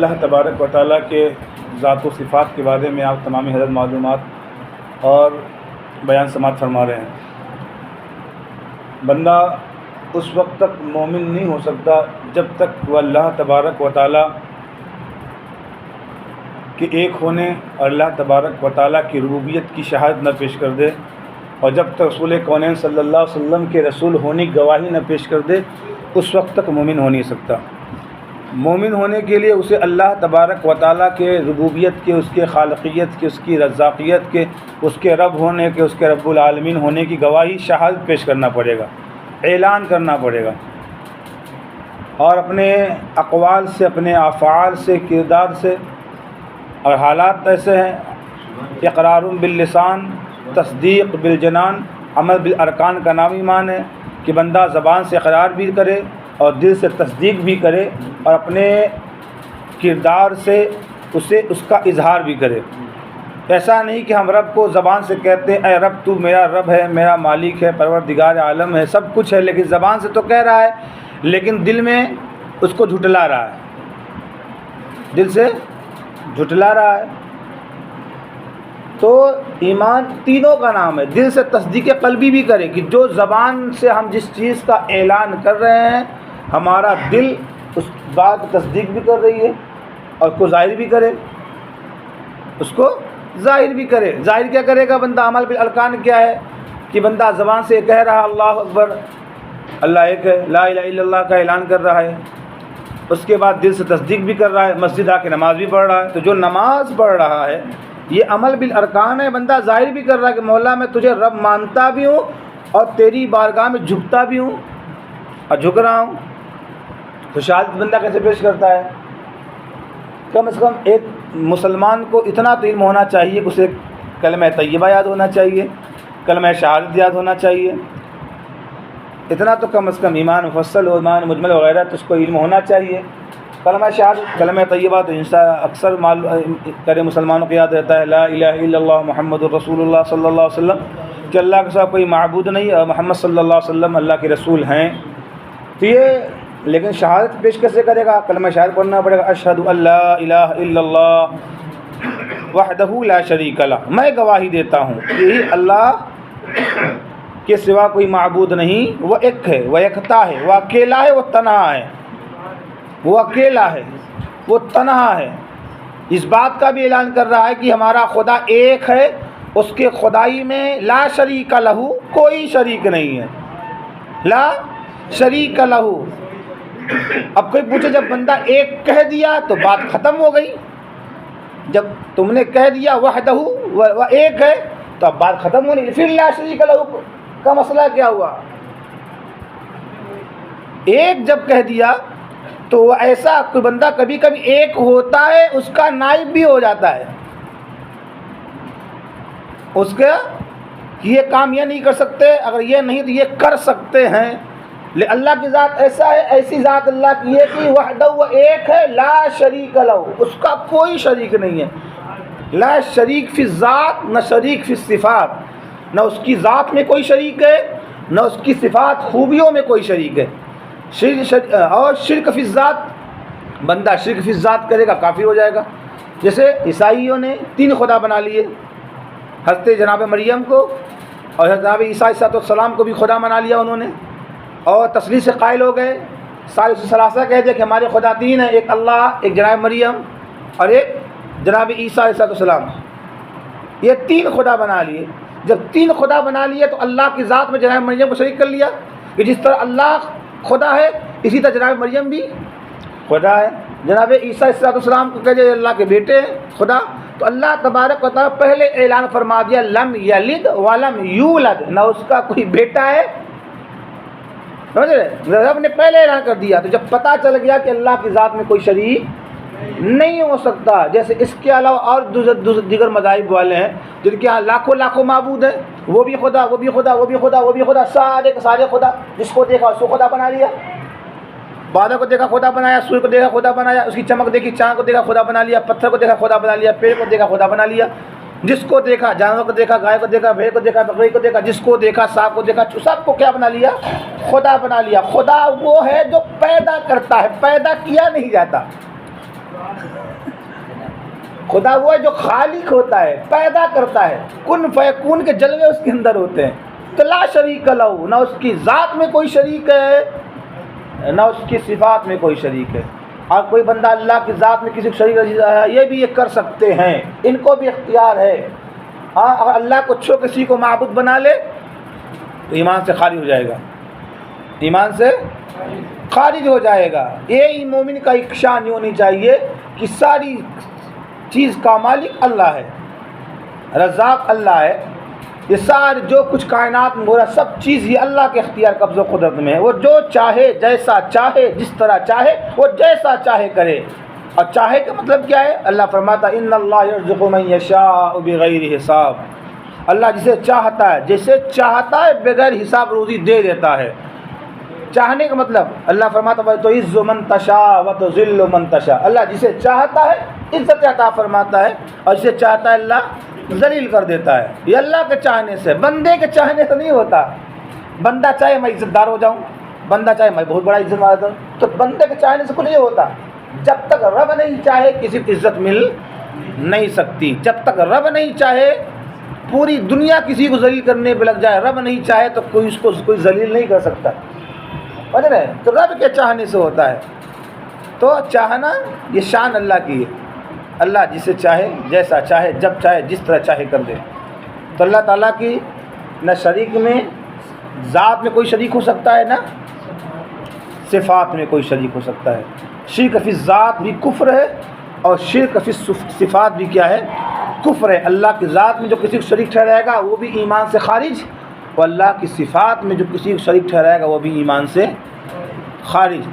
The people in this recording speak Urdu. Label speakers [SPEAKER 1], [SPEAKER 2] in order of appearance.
[SPEAKER 1] اللہ تبارک و تعالیٰ کے ذات و صفات کے بارے میں آپ تمامی حضرت معلومات اور بیان سماعت فرما رہے ہیں۔ بندہ اس وقت تک مومن نہیں ہو سکتا جب تک وہ اللہ تبارک و تعالیٰ کے ایک ہونے اور اللہ تبارک و تعالیٰ کی ربوبیت کی شہادت نہ پیش کر دے، اور جب تک رسول کونین صلی اللہ علیہ وسلم کے رسول ہونے کی گواہی نہ پیش کر دے اس وقت تک مومن ہو نہیں سکتا۔ مومن ہونے کے لیے اسے اللہ تبارک و تعالیٰ کے ربوبیت کے، اس کے خالقیت کے، اس کی رزاقیت کے، اس کے رب ہونے کے، اس کے رب العالمین ہونے کی گواہی شہادت پیش کرنا پڑے گا، اعلان کرنا پڑے گا، اور اپنے اقوال سے، اپنے افعال سے، کردار سے، اور حالات ایسے ہیں اقرار باللسان، تصدیق بالجنان، عمل بالارکان کا نام ایمان ہے کہ بندہ زبان سے اقرار بھی کرے اور دل سے تصدیق بھی کرے اور اپنے کردار سے اس کا اظہار بھی کرے۔ ایسا نہیں کہ ہم رب کو زبان سے کہتے اے رب تو میرا رب ہے، میرا مالک ہے، پروردگار عالم ہے، سب کچھ ہے، لیکن زبان سے تو کہہ رہا ہے لیکن دل میں اس کو جھٹلا رہا ہے، دل سے جھٹلا رہا ہے۔ تو ایمان تینوں کا نام ہے، دل سے تصدیق قلبی بھی کرے کہ جو زبان سے ہم جس چیز کا اعلان کر رہے ہیں ہمارا دل اس بات کی تصدیق بھی کر رہی ہے اور اس کو ظاہر بھی کرے، اس کو ظاہر بھی کرے۔ ظاہر کیا کرے گا بندہ؟ عمل بالارکان کیا ہے کہ بندہ زبان سے کہہ رہا اللہ اکبر، اللہ ایک ہے، لا الہ الا اللہ کا اعلان کر رہا ہے، اس کے بعد دل سے تصدیق بھی کر رہا ہے، مسجد آ کے نماز بھی پڑھ رہا ہے۔ تو جو نماز پڑھ رہا ہے یہ عمل بالارکان ہے، بندہ ظاہر بھی کر رہا ہے کہ مولا میں تجھے رب مانتا بھی ہوں اور تیری بارگاہ میں جھکتا بھی ہوں اور جھک رہا ہوں۔ تو شہادت بندہ کیسے پیش کرتا ہے؟ کم از کم ایک مسلمان کو اتنا تو علم ہونا چاہیے کہ اسے کلمہ طیبہ یاد ہونا چاہیے، کلمہ شہادت یاد ہونا چاہیے، اتنا تو کم از کم ایمان مفصل اور ایمان مجمل وغیرہ تو اس کو علم ہونا چاہیے۔ کلمہ شہادت، کلمہ طیبہ تو انسان اکثر کرے مسلمانوں کو یاد رہتا ہے، لا الہ الا اللہ محمد الرسول اللہ صلی اللہ علیہ وسلم، کہ اللہ کے ساتھ کوئی معبود نہیں اور محمد صلی اللہ علیہ وسلم اللہ کے رسول ہیں۔ تو یہ لیکن شہادت پیش کیسے کرے گا؟ کلمہ شہادت پڑھنا پڑے گا، اشہد ان لا الہ الا اللہ وحدہ لا شریک لہ، میں گواہی دیتا ہوں کہ اللہ کے سوا کوئی معبود نہیں، وہ ایک ہے، وہ یکتا ہے، وہ اکیلا ہے، وہ تنہا ہے، وہ اکیلا ہے، وہ تنہا ہے۔ اس بات کا بھی اعلان کر رہا ہے کہ ہمارا خدا ایک ہے، اس کے خدائی میں لا شریک لہ، کوئی شریک نہیں ہے، لا شریک لہ۔ اب کوئی پوچھے جب بندہ ایک کہہ دیا تو بات ختم ہو گئی، جب تم نے کہہ دیا وحدہ وہ ایک ہے تو اب بات ختم ہونی، پھر لا شریک لہ کا مسئلہ کیا ہوا؟ ایک جب کہہ دیا تو وہ ایسا کوئی بندہ کبھی کبھی ایک ہوتا ہے اس کا نائب بھی ہو جاتا ہے، اس کا یہ کام یہ نہیں کر سکتے، اگر یہ نہیں تو یہ کر سکتے ہیں۔ اللہ کی ذات ایسا ہے، ایسی ذات اللہ کی ہے کہ وحدہ وہ ایک ہے، لا شریک لہ، اس کا کوئی شریک نہیں ہے، لا شریک فی الذات، نہ شریک فی الصفات، نہ اس کی ذات میں کوئی شریک ہے نہ اس کی صفات خوبیوں میں کوئی شریک ہے۔ اور شرک فی الذات، بندہ شرک فی الذات کرے گا کافر ہو جائے گا۔ جیسے عیسائیوں نے 3 خدا بنا لیے، حضرت جناب مریم کو اور جناب عیسیٰ علیہ السلام کو بھی خدا بنا لیا انہوں نے، اور تثلیث سے قائل ہو گئے، ثالث ثلاثہ کہہ دیا کہ ہمارے خدا 3 ہیں، ایک اللہ، ایک جناب مریم اور ایک جناب عیسیٰ علیہ السلام، یہ 3 خدا بنا لیے۔ جب 3 خدا بنا لیے تو اللہ کی ذات میں جناب مریم کو شریک کر لیا کہ جس طرح اللہ خدا ہے اسی طرح جناب مریم بھی خدا ہے۔ جناب عیسیٰ علیہ السلام کو کہہ دیا اللہ کے بیٹے ہیں خدا، تو اللہ تبارک و تعالیٰ پہلے اعلان فرما دیا لم یلد ولم یولد، نہ اس کا کوئی بیٹا ہے، رب نے پہلے اعلان کر دیا۔ تو جب پتہ چل گیا کہ اللہ کی ذات میں کوئی شریک نہیں ہو سکتا، جیسے اس کے علاوہ اور دیگر مذاہب والے ہیں جن کے یہاں لاکھوں معبود ہیں، وہ بھی خدا، وہ بھی خدا، وہ بھی خدا، وہ بھی خدا، سارے کے سارے خدا، جس کو دیکھا اس کو خدا بنا لیا، بادل کو دیکھا خدا بنایا، سورج کو دیکھا خدا بنایا، اس کی چمک دیکھی چاند کو دیکھا خدا بنا لیا، پتھر کو دیکھا خدا بنا لیا، پیڑ کو دیکھا خدا بنا لیا، جس کو دیکھا، جانور کو دیکھا، گائے کو دیکھا، بھیڑ کو دیکھا، بکری کو دیکھا، جس کو دیکھا، سانپ کو دیکھا، سب کو کیا بنا لیا؟ خدا بنا لیا۔ خدا وہ ہے جو پیدا کرتا ہے، پیدا کیا نہیں جاتا۔ خدا وہ ہے جو خالق ہوتا ہے، پیدا کرتا ہے، کن فیکون کے جلوے اس کے اندر ہوتے ہیں. تو لا شریک لہو، نہ اس کی ذات میں کوئی شریک ہے نہ اس کی صفات میں کوئی شریک ہے. اور کوئی بندہ اللہ کی ذات میں کسی کو شریک ہے، یہ بھی یہ کر سکتے ہیں، ان کو بھی اختیار ہے. ہاں، اگر اللہ کو چھوڑ کسی کو معبود بنا لے تو ایمان سے خارج ہو جائے گا، ایمان سے خارج ہو جائے گا. یہ مومن کا ایک شان ہونی چاہیے کہ ساری چیز کا مالک اللہ ہے، رزاق اللہ ہے. یہ سارے جو کچھ کائنات میں ہو رہا سب چیز یہ اللہ کے اختیار قبض و قدرت میں ہے. وہ جو چاہے، جیسا چاہے، جس طرح چاہے، وہ جیسا چاہے کرے. اور چاہے کا مطلب کیا ہے؟ اللہ فرماتا ہے ان اللہ یرزق من یشاء بغیر حساب. اللہ جسے چاہتا ہے، جسے چاہتا ہے بغیر حساب روزی دے دیتا ہے. چاہنے کا مطلب اللہ فرماتا ہے تو عز من تشاء و تذل من تشاء. اللہ جسے چاہتا ہے عزت عطا فرماتا ہے اور جسے چاہتا ہے اللہ ذلیل کر دیتا ہے. یہ اللہ کے چاہنے سے، بندے کے چاہنے سے نہیں ہوتا. بندہ چاہے میں عزت دار ہو جاؤں، بندہ چاہے میں بہت بڑا عزت والا ہوں، تو بندے کے چاہنے سے کچھ نہیں ہوتا. جب تک رب نہیں چاہے کسی کو عزت مل نہیں سکتی. جب تک رب نہیں چاہے پوری دنیا کسی کو ذلیل کرنے پہ لگ جائے، رب نہیں چاہے تو کوئی اس کو کوئی ذلیل نہیں کر سکتا. سمجھ رہے ہیں؟ تو رب کے چاہنے سے ہوتا ہے. تو چاہنا یہ شان اللہ کی ہے. اللہ جسے چاہے، جیسا چاہے، جب چاہے، جس طرح چاہے کر دے. تو اللہ تعالیٰ کی نہ شریک میں، ذات میں کوئی شریک ہو سکتا ہے، نہ صفات میں کوئی شریک ہو سکتا ہے. شرک فی الذات بھی کفر ہے اور شرک فی صفات بھی کیا ہے؟ کفر ہے. اللہ کی ذات میں جو کسی کو شریک ٹھہرائے گا وہ بھی ایمان سے خارج، اور اللہ کی صفات میں جو کسی کو شریک ٹھہرائے گا وہ بھی ایمان سے خارج.